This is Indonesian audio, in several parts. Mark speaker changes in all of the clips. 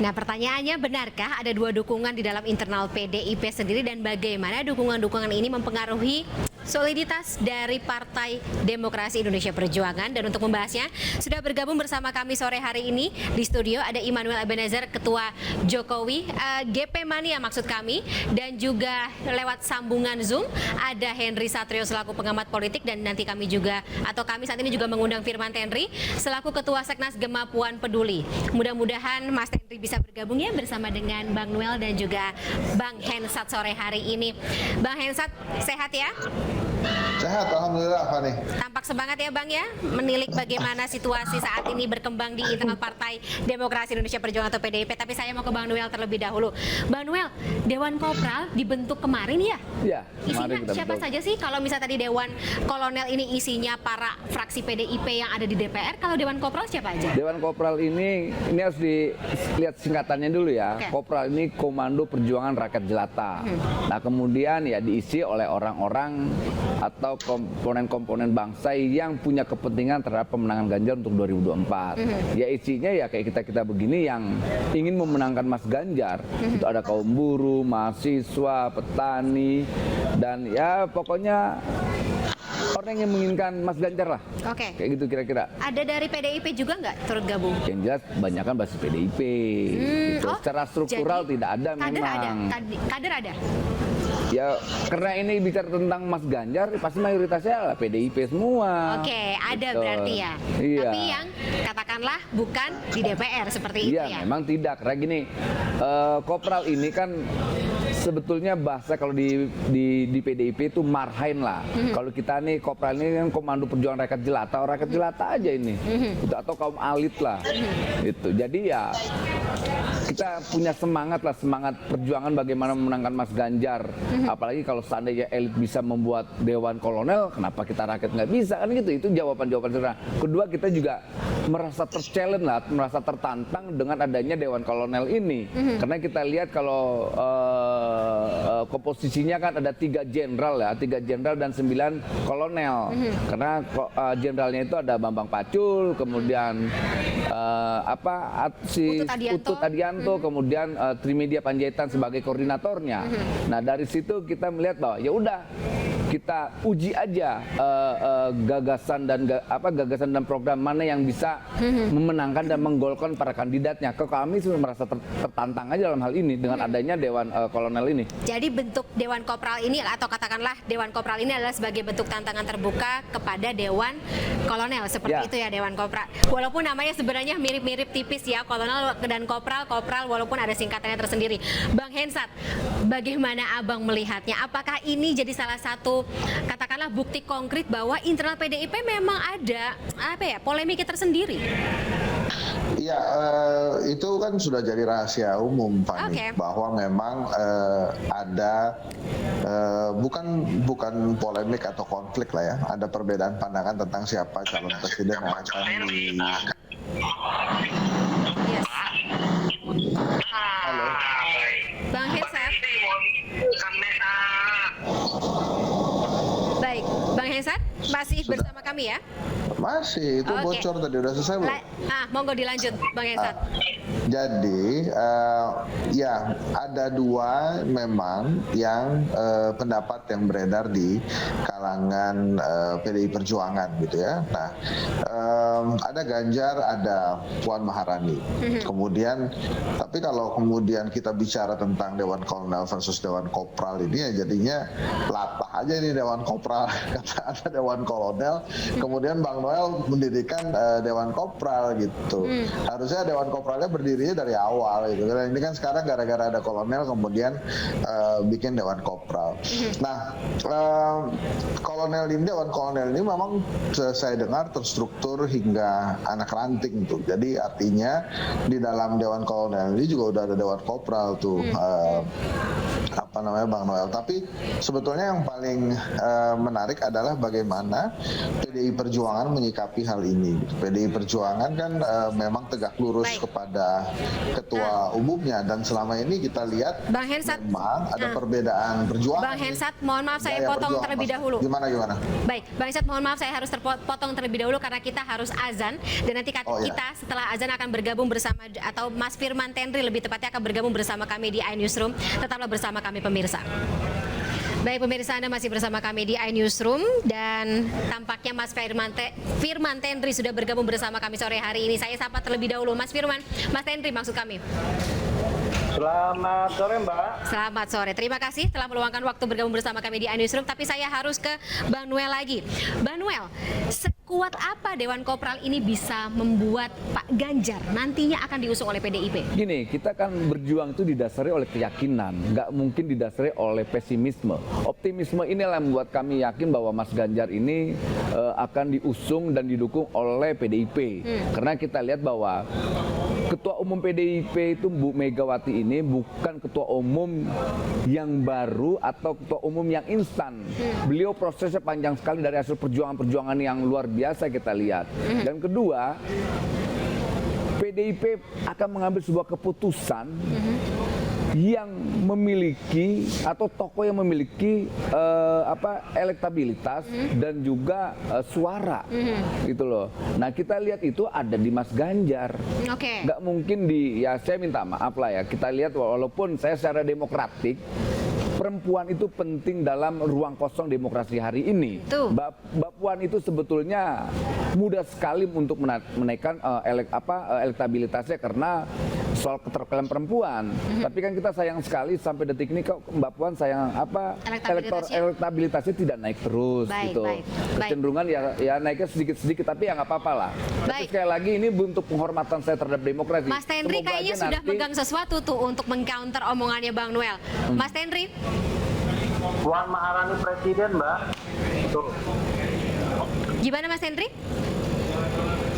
Speaker 1: Nah, pertanyaannya, benarkah ada dua dukungan di dalam internal PDIP sendiri dan bagaimana dukungan-dukungan ini mempengaruhi soliditas dari Partai Demokrasi Indonesia Perjuangan? Dan untuk membahasnya sudah bergabung bersama kami sore hari ini di studio ada Immanuel Ebenezer, Ketua Jokowi GP Mania maksud kami, dan juga lewat sambungan Zoom ada Henry Satrio selaku pengamat politik, dan nanti kami juga atau kami saat ini juga mengundang Firman Tenri selaku Ketua Seknas Gema Puan Peduli. Mudah-mudahan Mas Tenri bisa bergabung ya bersama dengan Bang Noel dan juga Bang Hensat sore hari ini. Bang Hensat, sehat ya?
Speaker 2: Sehat, alhamdulillah Fani.
Speaker 1: Tampak semangat ya Bang ya, menilik bagaimana situasi saat ini berkembang di internal Partai Demokrasi Indonesia Perjuangan atau PDIP. Tapi saya mau ke Bang Noel terlebih dahulu. Bang Noel, Dewan Kopral dibentuk kemarin ya?
Speaker 3: Iya.
Speaker 1: Isinya siapa saja sih? Kalau misalnya tadi Dewan Kolonel ini isinya para fraksi PDIP yang ada di DPR, kalau Dewan Kopral siapa aja?
Speaker 3: Dewan Kopral ini harus dilihat singkatannya dulu ya.
Speaker 1: Oke.
Speaker 3: Kopral ini Komando Perjuangan Rakyat Jelata. Nah kemudian ya diisi oleh orang-orang atau komponen-komponen bangsa yang punya kepentingan terhadap pemenangan Ganjar untuk 2024. Ya isinya ya kayak kita begini yang ingin memenangkan Mas Ganjar. Itu ada kaum buruh, mahasiswa, petani, dan ya pokoknya orang yang menginginkan Mas Ganjar lah.
Speaker 1: Oke.
Speaker 3: Kayak gitu kira-kira.
Speaker 1: Ada dari PDIP juga nggak turut gabung?
Speaker 3: Yang jelas kebanyakan basis PDIP. Gitu. Secara struktural
Speaker 1: jadi
Speaker 3: tidak ada
Speaker 1: kader
Speaker 3: memang.
Speaker 1: Kader ada?
Speaker 3: Ya karena ini bicara tentang Mas Ganjar, pasti mayoritasnya lah PDIP semua.
Speaker 1: Oke, ada
Speaker 3: Gitu.
Speaker 1: berarti ya.
Speaker 3: Iya.
Speaker 1: Tapi yang katakanlah bukan di DPR seperti itu
Speaker 3: Iya,
Speaker 1: ya.
Speaker 3: memang tidak. Karena gini, Kopral ini kan sebetulnya bahasa kalau di PDIP itu marhain lah. Kalau kita nih Kopral ini kan Komando Perjuangan Rakyat Jelata, orang rakyat jelata aja ini. Gitu, atau kaum elit lah. Itu. Jadi ya kita punya semangat lah, semangat perjuangan bagaimana memenangkan Mas Ganjar. Apalagi kalau seandainya elit bisa membuat Dewan Kolonel, kenapa kita rakyat nggak bisa? Kan gitu, itu jawaban-jawaban sederhana. Kedua, kita juga merasa ter-challenge lah, merasa tertantang dengan adanya Dewan Kolonel ini. Karena kita lihat kalau komposisinya kan ada 3 jenderal ya, 3 jenderal dan 9 kolonel. Karena jenderalnya itu ada Bambang Pacul, kemudian Utut Adianto, kemudian Trimedia Panjaitan sebagai koordinatornya. Nah dari situ kita melihat bahwa ya udah kita uji aja gagasan dan program mana yang bisa memenangkan dan menggolkan para kandidatnya. Kami sudah merasa tertantang aja dalam hal ini dengan adanya Dewan Kolonel ini.
Speaker 1: Jadi bentuk Dewan Kopral ini atau katakanlah Dewan Kopral ini adalah sebagai bentuk tantangan terbuka kepada Dewan Kolonel seperti itu ya, Dewan Kopral. Walaupun namanya sebenarnya mirip-mirip tipis ya, Kolonel dan Kopral walaupun ada singkatannya tersendiri. Bang Hensat, bagaimana Abang melihatnya? Apakah ini jadi salah satu katakanlah bukti konkret bahwa internal PDIP memang ada polemiknya tersendiri?
Speaker 2: Iya, itu kan sudah jadi rahasia umum, Fani, bahwa memang ada bukan polemik atau konflik lah ya, ada perbedaan pandangan tentang siapa calon presiden yang akan di.
Speaker 1: Yes.
Speaker 2: Halo.
Speaker 1: Bang Hensat. Baik, Bang Hensat masih bersama kami ya?
Speaker 2: Masih, itu bocor tadi, udah selesai belum?
Speaker 1: Monggo dilanjut Bang Hensat.
Speaker 2: Jadi ya ada dua memang yang pendapat yang beredar di kalangan PDI Perjuangan gitu ya. Nah ada Ganjar, ada Puan Maharani. Kemudian tapi kalau kemudian kita bicara tentang Dewan Kolonel versus Dewan Kopral ini ya jadinya latah aja nih Dewan Kopral. Kata ada Dewan Kolonel, kemudian Bang Noel mendirikan Dewan Kopral gitu. Harusnya Dewan Kopralnya berdiri dari awal gitu. Karena ini kan sekarang gara-gara ada kolonel kemudian bikin Dewan Kopral. Nah, Dewan Kolonel ini memang saya dengar terstruktur hingga anak ranting tuh. Jadi artinya di dalam Dewan Kolonel ini juga udah ada Dewan Kopral tuh. namanya Bang Noel. Tapi sebetulnya yang paling menarik adalah bagaimana PDI Perjuangan menyikapi hal ini. PDI Perjuangan kan memang tegak lurus kepada ketua umumnya, dan selama ini kita lihat
Speaker 1: Bang Hensat,
Speaker 2: memang ada perbedaan perjuangan.
Speaker 1: Bang Hensat, mohon maaf saya potong terlebih dahulu.
Speaker 2: Gimana?
Speaker 1: Baik, Bang Hensat, mohon maaf saya harus terpotong terlebih dahulu karena kita harus azan, dan nanti kita setelah azan akan bergabung bersama, atau Mas Firman Tenri lebih tepatnya akan bergabung bersama kami di iNewsroom. Tetaplah bersama kami pemirsa. Baik pemirsa, Anda masih bersama kami di iNewsroom, dan tampaknya Mas Firman Tenri sudah bergabung bersama kami sore hari ini. Saya sapa terlebih dahulu Mas Firman, Mas Tenri maksud kami.
Speaker 4: Selamat sore Mbak.
Speaker 1: Selamat sore, terima kasih telah meluangkan waktu bergabung bersama kami di iNewsroom. Tapi saya harus ke Bang Noel lagi. Bang Noel, sekuat apa Dewan Kopral ini bisa membuat Pak Ganjar nantinya akan diusung oleh PDIP?
Speaker 3: Gini, kita kan berjuang itu didasari oleh keyakinan, nggak mungkin didasari oleh pesimisme. Optimisme inilah yang membuat kami yakin bahwa Mas Ganjar ini akan diusung dan didukung oleh PDIP. Karena kita lihat bahwa Ketua Umum PDIP itu Bu Megawati ini bukan ketua umum yang baru atau ketua umum yang instan. Beliau prosesnya panjang sekali dari hasil perjuangan-perjuangan yang luar biasa kita lihat. Dan kedua, PDIP akan mengambil sebuah keputusan yang memiliki atau tokoh yang memiliki elektabilitas dan juga suara gitu loh. Nah kita lihat itu ada di Mas Ganjar. Nggak mungkin saya minta maaf lah ya, kita lihat walaupun saya secara demokratik perempuan itu penting dalam ruang kosong demokrasi hari ini. Mbak Puan itu sebetulnya mudah sekali untuk menaikkan elektabilitasnya karena soal keterwakilan perempuan. Tapi kan kita sayang sekali sampai detik ini kok Mbak Puan sayang elektabilitasnya tidak naik terus gitu. Kecenderungan ya naiknya sedikit-sedikit, tapi ya nggak apa-apa lah. Tapi sekali lagi ini bentuk penghormatan saya terhadap demokrasi.
Speaker 1: Mas Tenri kayaknya sudah megang sesuatu tuh untuk mengcounter omongannya Bang Noel. Mas Tenri?
Speaker 4: Puan Maharani Presiden Mbak. Tuh.
Speaker 1: Gimana Mas Tenri?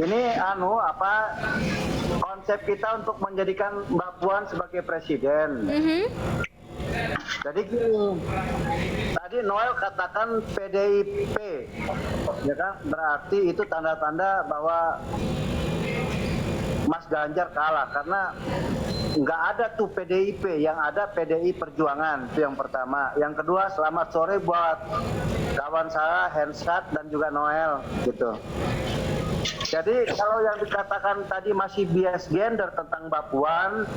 Speaker 4: Ini konsep kita untuk menjadikan Mbak Puan sebagai presiden. Jadi gini, tadi Noel katakan PDIP, ya kan? Berarti itu tanda-tanda bahwa Mas Ganjar kalah karena nggak ada tuh PDIP, yang ada PDI Perjuangan, itu yang pertama. Yang kedua, selamat sore buat kawan saya Hensat dan juga Noel gitu. Jadi kalau yang dikatakan tadi masih bias gender tentang Mbak Puan,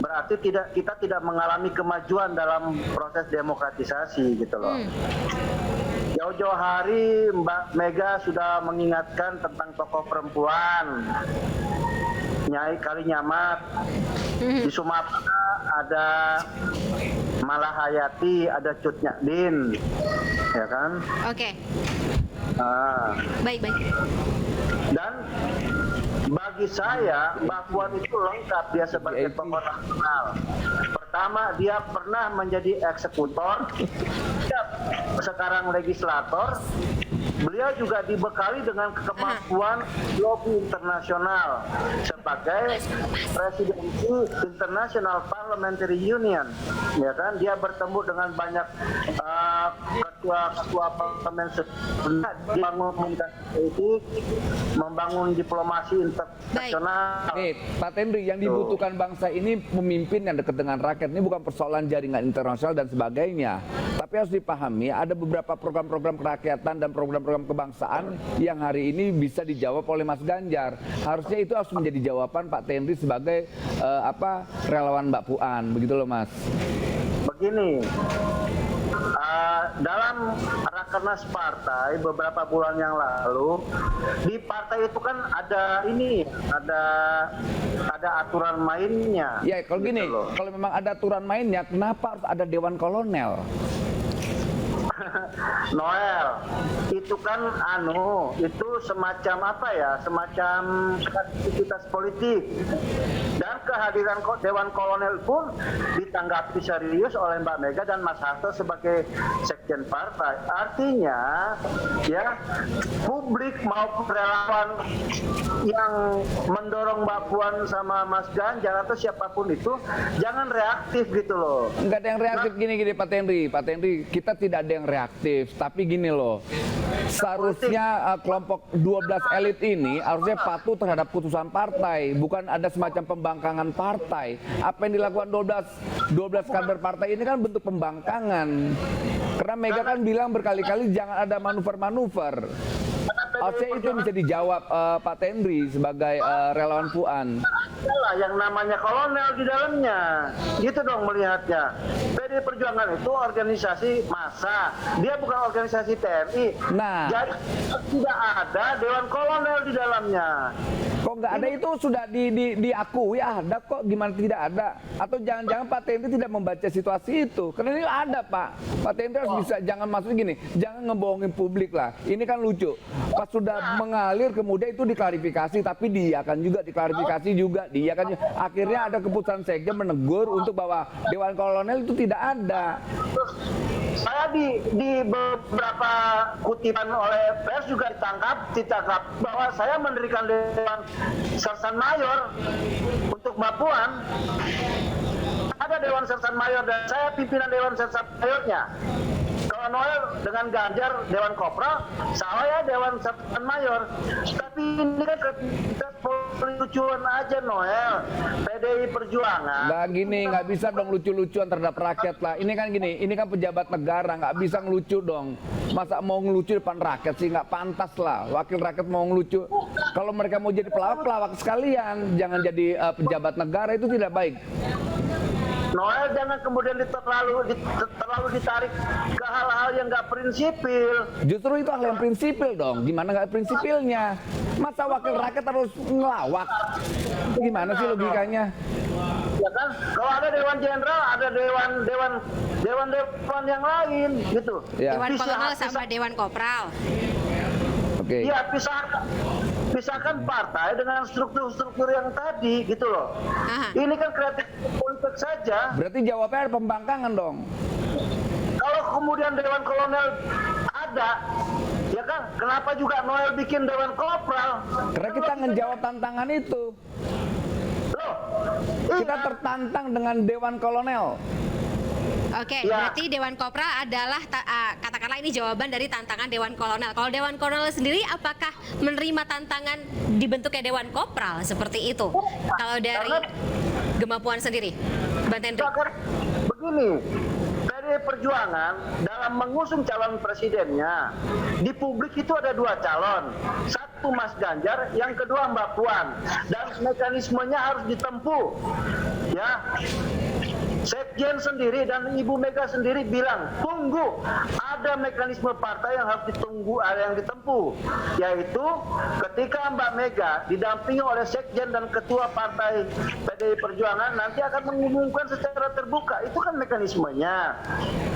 Speaker 4: berarti kita tidak mengalami kemajuan dalam proses demokratisasi gitu loh. Jauh-jauh hari Mbak Mega sudah mengingatkan tentang tokoh perempuan. Nyai Kalinyamat, di Sumatera ada Malahayati, ada Cut Nyadin, ya kan?
Speaker 1: Baik.
Speaker 4: Dan bagi saya, Mbak Puan itu lengkap, dia sebagai tokoh nasional. Pertama, dia pernah menjadi eksekutor, sekarang legislator. Beliau juga dibekali dengan kemampuan lobby internasional sebagai presidensi International Parliamentary Union, ya kan? Dia bertemu dengan banyak ketua-ketua parlemen, membangun komunikasi politik, membangun diplomasi internasional.
Speaker 3: Nih, Pak Tenri, yang dibutuhkan bangsa ini pemimpin yang dekat dengan rakyat. Ini bukan persoalan jaringan internasional dan sebagainya. Tapi harus dipahami ada beberapa program-program kerakyatan dan program-program kebangsaan yang hari ini bisa dijawab oleh Mas Ganjar. Harusnya itu harus menjadi jawaban Pak Tenri sebagai relawan Mbak Puan, begitu loh Mas.
Speaker 4: Begini, dalam rakernas partai beberapa bulan yang lalu, di partai itu kan ada aturan mainnya.
Speaker 3: Ya kalau gini, kalau memang ada aturan mainnya, kenapa harus ada Dewan Kolonel?
Speaker 4: Noel itu kan itu semacam apa ya, semacam aktivitas politik, dan kehadiran Dewan Kolonel pun ditanggapi serius oleh Mbak Mega dan Mas Hasto sebagai sekjen partai. Artinya ya, publik maupun relawan yang mendorong Mbak Puan sama Mas Ganjar atau siapapun itu jangan reaktif gitu loh.
Speaker 3: Nggak ada yang reaktif. Gini Pak Henry, kita tidak ada yang reaktif, tapi gini loh, seharusnya kelompok 12 elit ini harusnya patuh terhadap putusan partai, bukan ada semacam pembangkangan partai. Apa yang dilakukan 12 kader partai ini kan bentuk pembangkangan, karena Mega kan bilang berkali-kali jangan ada manuver-manuver. Harusnya itu bisa dijawab Pak Henry sebagai relawan Puan.
Speaker 4: Adalah yang namanya kolonel di dalamnya, gitu dong melihatnya. PDI Perjuangan itu organisasi massa, dia bukan organisasi TNI.
Speaker 3: Nah,
Speaker 4: jadi tidak ada Dewan Kolonel di dalamnya.
Speaker 3: kok nggak ada? Itu sudah diakui ada kok, gimana tidak ada? Atau jangan-jangan Pak Henry tidak membaca situasi itu? Karena ini ada Pak Henry harus bisa, jangan maksudnya gini, jangan ngebohongin publik lah. Ini kan lucu, pas sudah mengalir kemudian itu diklarifikasi, tapi dia kan juga diklarifikasi juga, dia kan akhirnya ada keputusan sekjen menegur untuk bahwa Dewan Kolonel itu tidak ada.
Speaker 4: Saya di beberapa kutipan oleh pers juga ditangkap bahwa saya mendirikan Dewan Sersan Mayor untuk Mbak Puan. Ada Dewan Sersan Mayor dan saya pimpinan Dewan Sersan Mayornya. Kalau Noel dengan Ganjar Dewan Kopral, saya Dewan Sersan Mayor. Tapi ini kan kita lucuan aja Noel. PDI Perjuangan.
Speaker 3: Nggak gini, nggak bisa dong lucu-lucuan terhadap rakyat lah. Ini kan gini, ini kan pejabat negara, nggak bisa ngelucu dong. Masa mau ngelucu depan rakyat sih, nggak pantas lah. Wakil rakyat mau ngelucu. Kalau mereka mau jadi pelawak sekalian. Jangan jadi pejabat negara, itu tidak baik.
Speaker 4: Noel jangan kemudian terlalu ditarik ke hal-hal yang nggak prinsipil.
Speaker 3: Justru itu hal yang prinsipil dong. Gimana nggak prinsipilnya? Masa wakil rakyat harus ngelawak? Gimana sih logikanya?
Speaker 4: Ya kan, kalau ada Dewan Jenderal, ada Dewan yang lain, gitu.
Speaker 3: Ya.
Speaker 1: Dewan Kolonel sama Dewan Kopral.
Speaker 3: Oke.
Speaker 4: Iya, pisahkan partai dengan struktur-struktur yang tadi, gitu loh.
Speaker 1: Aha.
Speaker 4: Ini kan kreatif politik saja.
Speaker 3: Berarti jawabnya ada pembangkangan dong.
Speaker 4: Kalau kemudian Dewan Kolonel ada, ya kan, kenapa juga Noel bikin Dewan Kopral?
Speaker 3: Karena kita ngejawab tantangan itu.
Speaker 4: Loh,
Speaker 3: Kita
Speaker 4: iya.
Speaker 3: tertantang dengan Dewan Kolonel.
Speaker 1: Oke,
Speaker 4: Ya.
Speaker 1: berarti Dewan Kopral adalah katakanlah ini jawaban dari tantangan Dewan Kolonel. Kalau Dewan Kolonel sendiri apakah menerima tantangan dibentuknya Dewan Kopral seperti itu? Kalau dari Gemma Puan sendiri, Bang Henry.
Speaker 4: Begini, PDI Perjuangan dalam mengusung calon presidennya, di publik itu ada dua calon. Satu Mas Ganjar, yang kedua Mbak Puan. Dan mekanismenya harus ditempuh. Ya. Sekjen sendiri dan Ibu Mega sendiri bilang, tunggu, ada mekanisme partai yang harus ditempuh, yaitu ketika Mbak Mega didampingi oleh Sekjen dan Ketua Partai PDI Perjuangan nanti akan mengumumkan secara terbuka, itu kan mekanismenya.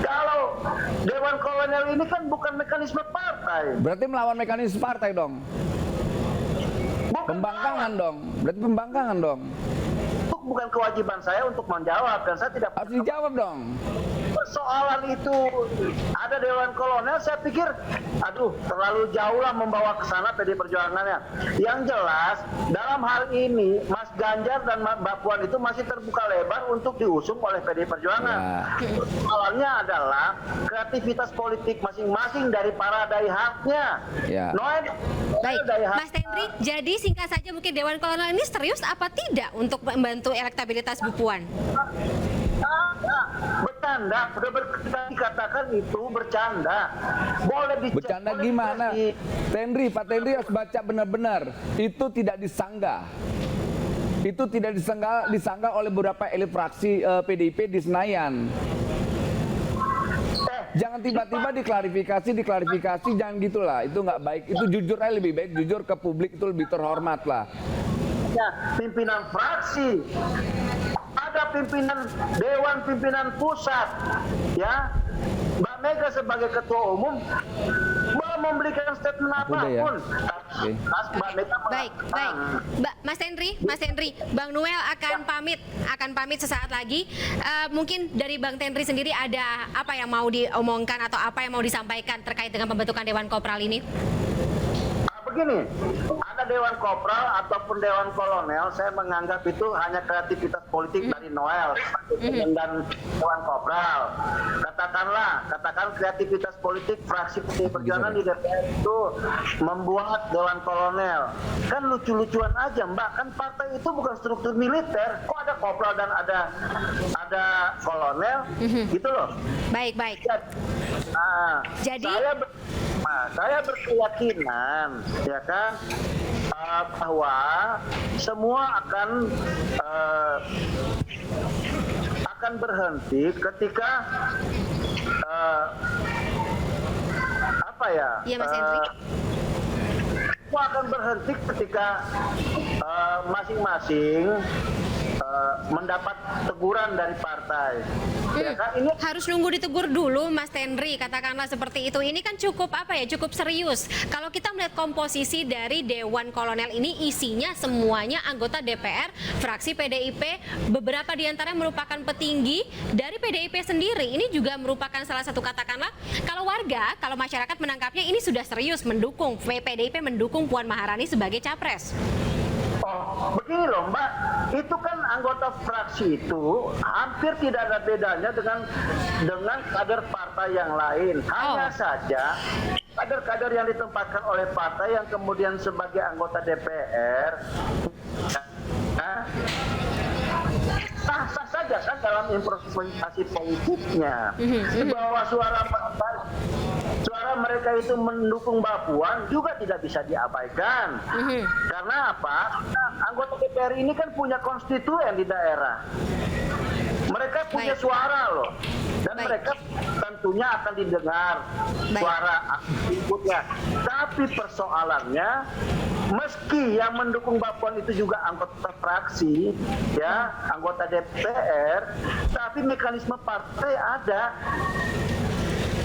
Speaker 4: Kalau Dewan Kolonel ini kan bukan mekanisme partai.
Speaker 3: Berarti melawan mekanisme partai dong. Pembangkangan dong. Berarti pembangkangan dong.
Speaker 4: Bukan kewajiban saya untuk menjawab, dan saya tidak
Speaker 3: Harus dijawab dong.
Speaker 4: persoalan itu ada Dewan Kolonel. Saya pikir aduh terlalu jauh lah membawa ke sana PDI Perjuangannya. Yang jelas dalam hal ini Mas Ganjar dan Mbak Puan itu masih terbuka lebar untuk diusung oleh PDI Perjuangan. Soalnya adalah kreativitas politik masing-masing dari para daihatnya.
Speaker 3: Ya.
Speaker 4: Noel,
Speaker 1: Baik,
Speaker 4: daihat.
Speaker 1: Mas Henry, jadi singkat saja mungkin Dewan Kolonel ini serius apa tidak untuk membantu elektabilitas Bu Puan?
Speaker 4: Bercanda, udah dikatakan itu bercanda. Boleh
Speaker 3: Bercanda gimana? Pak Henry harus baca benar-benar. Itu tidak disanggah. Itu tidak disanggah oleh beberapa elit fraksi PDIP di Senayan. Jangan tiba-tiba diklarifikasi, jangan gitulah. Itu nggak baik. Itu jujur aja lebih baik. Jujur ke publik itu lebih terhormat lah.
Speaker 4: Pimpinan fraksi, ada pimpinan Dewan Pimpinan Pusat, ya. Mbak Mega sebagai ketua umum belum memberikan statement
Speaker 3: Udah ya.
Speaker 4: apapun.
Speaker 3: Oke.
Speaker 4: Mbak Mega
Speaker 1: Baik, baik. Mas Henry, Bang Noel akan pamit sesaat lagi. Mungkin dari Bang Henry sendiri ada apa yang mau diomongkan atau apa yang mau disampaikan terkait dengan pembentukan Dewan Kopral ini?
Speaker 4: Begini, ada Dewan Kopral ataupun Dewan Kolonel, saya menganggap itu hanya kreativitas politik dari Noel dan Dewan Kopral. Katakan kreativitas politik fraksi PDI Perjuangan di DPR itu membuat Dewan Kolonel. Kan lucu-lucuan aja, Mbak. Kan partai itu bukan struktur militer. Kok ada Kopral dan ada Kolonel? Gitu loh.
Speaker 1: Baik. Jadi
Speaker 4: saya berkeyakinan, ya kan, bahwa semua akan berhenti ketika
Speaker 1: Iya, Mas Henry.
Speaker 4: Semua akan berhenti ketika masing-masing mendapat teguran dari partai. Ya kan? Ini
Speaker 1: harus nunggu ditegur dulu, Mas Henry, katakanlah seperti itu. Ini kan cukup cukup serius. Kalau kita melihat komposisi dari Dewan Kolonel ini, isinya semuanya anggota DPR, fraksi PDIP, beberapa diantaranya merupakan petinggi dari PDIP sendiri. Ini juga merupakan salah satu, katakanlah, kalau masyarakat menangkapnya ini sudah serius mendukung, PDIP mendukung Puan Maharani sebagai capres.
Speaker 4: Oh, begini loh Mbak, itu kan anggota fraksi itu hampir tidak ada bedanya dengan kader partai yang lain. Hanya saja kader-kader yang ditempatkan oleh partai yang kemudian sebagai anggota DPR sah-sah saja kan dalam improvisasi politiknya. Bahwa suara mereka itu mendukung Mbak Puan juga tidak bisa diabaikan. Karena apa? Anggota DPR ini kan punya konstituen di daerah. Mereka punya suara loh. Dan mereka tentunya akan didengar suara inputnya. Tapi persoalannya, meski yang mendukung Mbak Puan itu juga anggota fraksi, ya, anggota DPR, tapi mekanisme partai ada.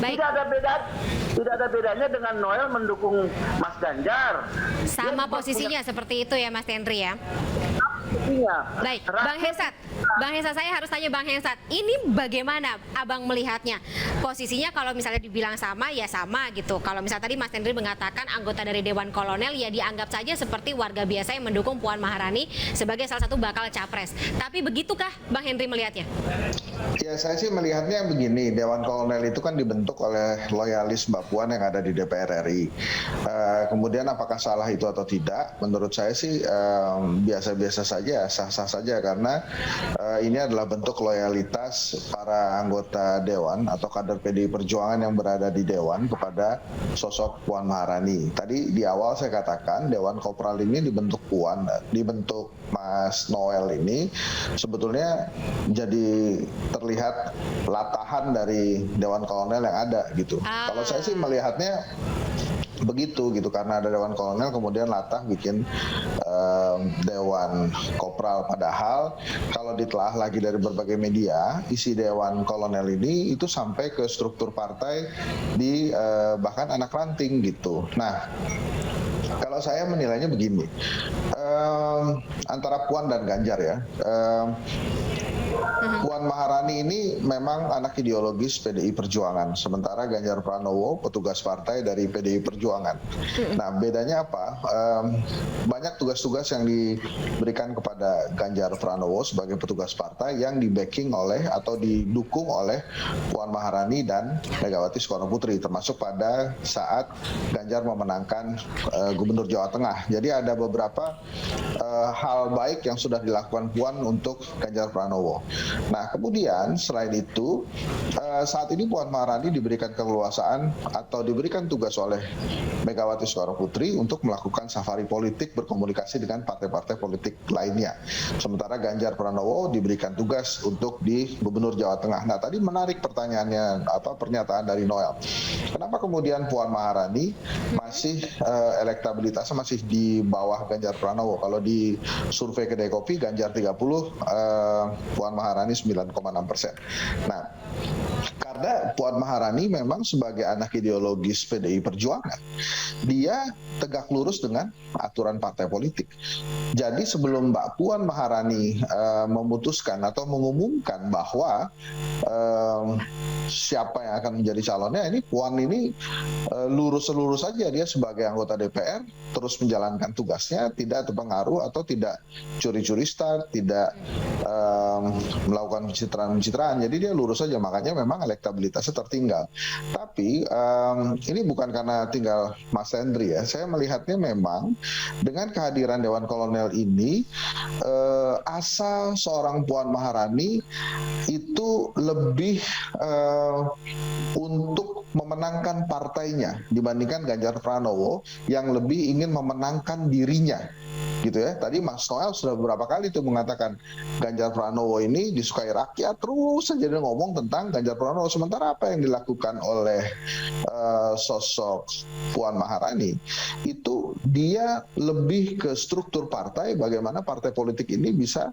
Speaker 4: Tidak ada bedanya dengan Noel mendukung Mas Ganjar.
Speaker 1: Sama posisinya seperti itu ya, Mas Henry ya. Baik, Bang Hensat, saya harus tanya Bang Hensat, ini bagaimana Abang melihatnya? Posisinya kalau misalnya dibilang sama, ya sama gitu. Kalau misalnya tadi Mas Henry mengatakan anggota dari Dewan Kolonel, ya dianggap saja seperti warga biasa yang mendukung Puan Maharani sebagai salah satu bakal capres. Tapi begitukah Bang Henry melihatnya?
Speaker 2: Ya, saya sih melihatnya begini, Dewan Kolonel itu kan dibentuk oleh loyalis Mbak Puan yang ada di DPR RI. Kemudian apakah salah itu atau tidak? Menurut saya sih biasa-biasa saja, sah-sah saja, karena ini adalah bentuk loyalitas para anggota Dewan atau kader PDI Perjuangan yang berada di Dewan kepada sosok Puan Maharani. Tadi di awal saya katakan Dewan Kopral ini dibentuk Mas Noel ini sebetulnya jadi terlihat latahan dari Dewan Kolonel yang ada gitu. Kalau saya sih melihatnya begitu gitu, karena ada Dewan Kolonel kemudian latah bikin Dewan Kopral, padahal kalau ditelaah lagi dari berbagai media, isi Dewan Kolonel ini itu sampai ke struktur partai di bahkan anak ranting gitu. Nah, kalau saya menilainya begini, antara Puan dan Ganjar ya, Puan Maharani ini memang anak ideologis PDI Perjuangan, sementara Ganjar Pranowo petugas partai dari PDI Perjuangan. Nah, bedanya apa? Banyak tugas-tugas yang diberikan kepada Ganjar Pranowo sebagai petugas partai yang di-backing oleh atau didukung oleh Puan Maharani dan Megawati Soekarnoputri, termasuk pada saat Ganjar memenangkan Gubernur Jawa Tengah. Jadi ada beberapa hal baik yang sudah dilakukan Puan untuk Ganjar Pranowo. Nah, kemudian selain itu, saat ini Puan Maharani diberikan keleluasaan atau diberikan tugas oleh Megawati Soekarnoputri untuk melakukan safari politik berkomunikasi dengan partai-partai politik lainnya. Sementara Ganjar Pranowo diberikan tugas untuk di Gubernur Jawa Tengah. Nah, tadi menarik pertanyaannya, pernyataan dari Noel. Kenapa kemudian Puan Maharani masih elektabilitasnya masih di bawah Ganjar Pranowo? Kalau di survei Kedai Kopi, Ganjar 30, Puan Maharani 9,6%. Nah, karena Karena Puan Maharani memang sebagai anak ideologis PDI Perjuangan, dia tegak lurus dengan aturan partai politik. Jadi sebelum Mbak Puan Maharani memutuskan atau mengumumkan bahwa siapa yang akan menjadi calonnya, ini Puan ini lurus-lurus saja dia sebagai anggota DPR, terus menjalankan tugasnya, tidak terpengaruh atau tidak curi-curi start, tidak melakukan pencitraan. Jadi dia lurus saja, makanya memang elektabilitasnya tertinggal. Tapi ini bukan karena tinggal Mas Hendri ya. Saya melihatnya memang dengan kehadiran Dewan Kolonel ini, asa seorang Puan Maharani itu lebih untuk memenangkan partainya dibandingkan Ganjar Pranowo yang lebih ingin memenangkan dirinya. Gitu ya. Tadi Mas Noel sudah beberapa kali tuh mengatakan Ganjar Pranowo ini disukai rakyat, terus saja dia ngomong tentang Ganjar Pranowo. Sementara apa yang dilakukan oleh sosok Puan Maharani itu dia lebih ke struktur partai, bagaimana partai politik ini bisa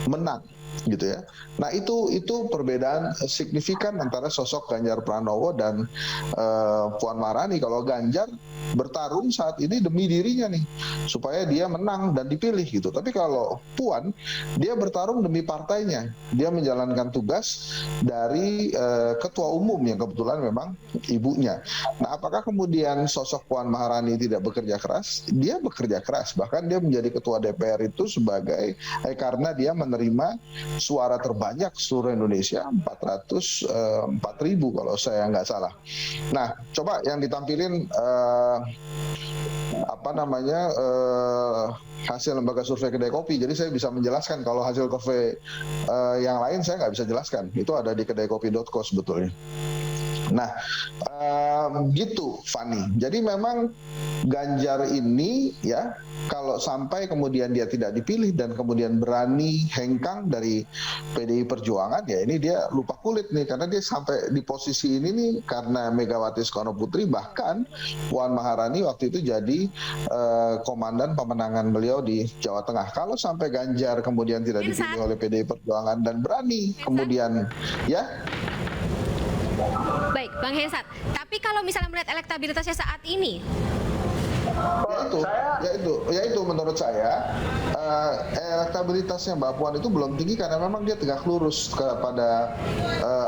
Speaker 2: menang gitu ya. Nah itu perbedaan signifikan antara sosok Ganjar Pranowo dan Puan Maharani. Kalau Ganjar bertarung saat ini demi dirinya nih supaya dia menang dan dipilih gitu. Tapi kalau Puan, dia bertarung demi partainya. Dia menjalankan tugas dari ketua umum yang kebetulan memang ibunya. Nah, apakah kemudian sosok Puan Maharani tidak bekerja keras? Dia bekerja keras. Bahkan dia menjadi ketua DPR itu sebagai karena dia menerima suara terbanyak seluruh Indonesia, 404.000 kalau saya nggak salah. Nah, coba yang ditampilin hasil lembaga survei Kedai Kopi. Jadi saya bisa menjelaskan. Kalau hasil survei yang lain saya nggak bisa jelaskan. Itu ada di kedaikopi.co sebetulnya. Nah, gitu Fani. Jadi memang Ganjar ini ya, kalau sampai kemudian dia tidak dipilih dan kemudian berani hengkang dari PDI Perjuangan, ya ini dia lupa kulit nih, karena dia sampai di posisi ini nih karena Megawati Soekarno Putri, bahkan Puan Maharani waktu itu jadi komandan pemenangan beliau di Jawa Tengah. Kalau sampai Ganjar kemudian tidak dipilih oleh PDI Perjuangan dan berani kemudian ya.
Speaker 1: Baik, Bang Hensat. Tapi kalau misalnya melihat elektabilitasnya saat ini,
Speaker 2: ya itu menurut saya elektabilitasnya Mbak Puan itu belum tinggi karena memang dia tegak lurus kepada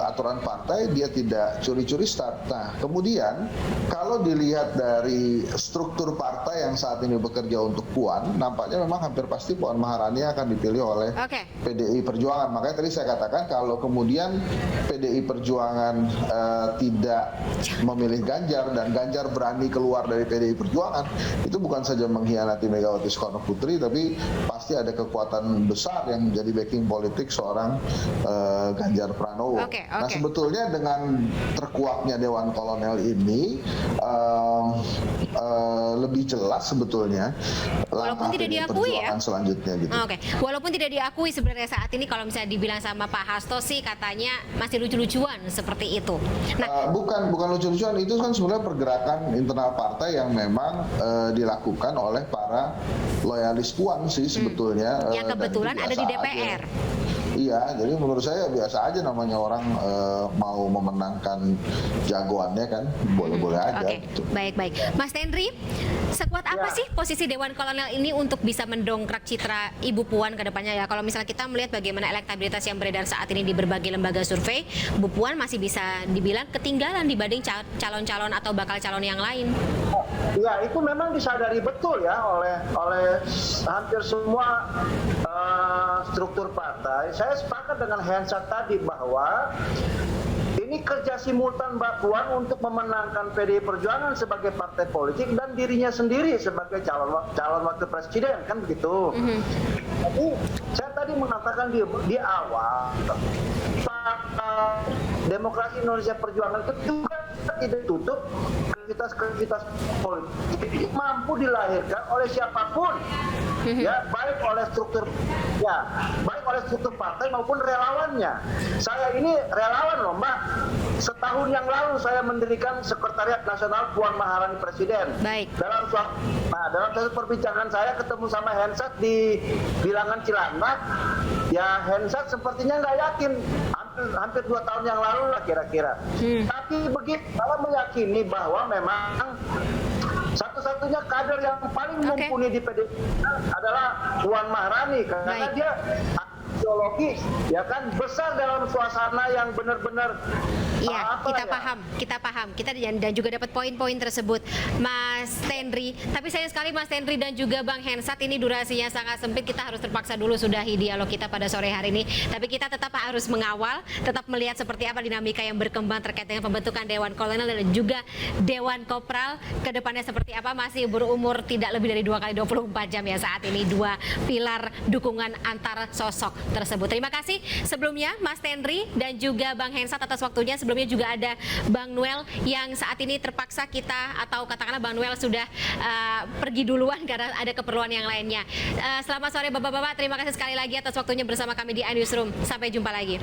Speaker 2: aturan partai, dia tidak curi-curi start. Nah, kemudian kalau dilihat dari struktur partai yang saat ini bekerja untuk Puan, nampaknya memang hampir pasti Puan Maharani akan dipilih oleh PDI Perjuangan. Makanya tadi saya katakan kalau kemudian PDI Perjuangan tidak memilih Ganjar dan Ganjar berani keluar dari PDI Perjuangan, itu bukan saja mengkhianati Megawati Soekarno Putri, tapi pasti ada kekuatan besar yang menjadi backing politik seorang Ganjar Pranowo. Nah, sebetulnya dengan terkuaknya Dewan Kolonel ini lebih jelas sebetulnya
Speaker 1: walaupun tidak diakui ya
Speaker 2: selanjutnya gitu.
Speaker 1: Walaupun tidak diakui sebenarnya saat ini, kalau misalnya dibilang sama Pak Hasto sih katanya masih lucu-lucuan seperti itu. Nah,
Speaker 2: bukan lucu-lucuan, itu kan sebenarnya pergerakan internal partai yang memang dilakukan oleh para loyalis Puan sih sebetulnya.
Speaker 1: Yang kebetulan ada di DPR.
Speaker 2: Iya, jadi menurut saya biasa aja, namanya orang mau memenangkan jagoannya kan, boleh-boleh aja. Gitu.
Speaker 1: Baik. Mas Hendri, sekuat apa sih posisi Dewan Kolonel ini untuk bisa mendongkrak citra Ibu Puan ke depannya ya? Kalau misalnya kita melihat bagaimana elektabilitas yang beredar saat ini di berbagai lembaga survei, Bu Puan masih bisa dibilang ketinggalan dibanding calon-calon atau bakal calon yang lain.
Speaker 4: Ya, itu memang disadari betul ya oleh hampir semua struktur partai. Saya sepakat dengan Hensat tadi bahwa ini kerja simultan Mbak Puan untuk memenangkan PDI Perjuangan sebagai partai politik dan dirinya sendiri sebagai calon wakil presiden, kan begitu. Jadi saya tadi mengatakan di awal Demokrasi Indonesia Perjuangan itu juga tidak tutup kreativitas politik mampu dilahirkan oleh siapapun, ya, baik oleh struktur partai maupun relawannya. Saya ini relawan loh Mbak. Setahun yang lalu saya mendirikan Sekretariat Nasional Puan Maharani Presiden.
Speaker 1: Baik.
Speaker 4: Dalam satu perbincangan saya ketemu sama Hensat di Bilangan Cilandak, ya Hensat sepertinya nggak yakin. hampir 2 tahun yang lalu lah kira-kira. Tapi begitu saya meyakini bahwa memang satu-satunya kader yang paling mumpuni di PDIP adalah Puan Maharani karena dia ideologis, ya kan, besar dalam suasana yang benar-benar
Speaker 1: Iya, kita paham. Kita dan juga dapat poin-poin tersebut, Mas Tendri. Tapi sayang sekali Mas Tendri dan juga Bang Hensat, ini durasinya sangat sempit. Kita harus terpaksa dulu sudahi dialog kita pada sore hari ini. Tapi kita tetap harus mengawal, tetap melihat seperti apa dinamika yang berkembang terkait dengan pembentukan Dewan Kolonel dan juga Dewan Kopral. Kedepannya seperti apa, masih berumur tidak lebih dari 2 kali 24 jam ya saat ini, 2 pilar dukungan antar sosok tersebut. Terima kasih sebelumnya Mas Tendri dan juga Bang Hensat atas waktunya. Sebelumnya juga ada Bang Noel yang saat ini terpaksa kita, atau katakanlah Bang Noel sudah pergi duluan karena ada keperluan yang lainnya. Selamat sore Bapak-bapak, terima kasih sekali lagi atas waktunya bersama kami di iNewsroom. Sampai jumpa lagi.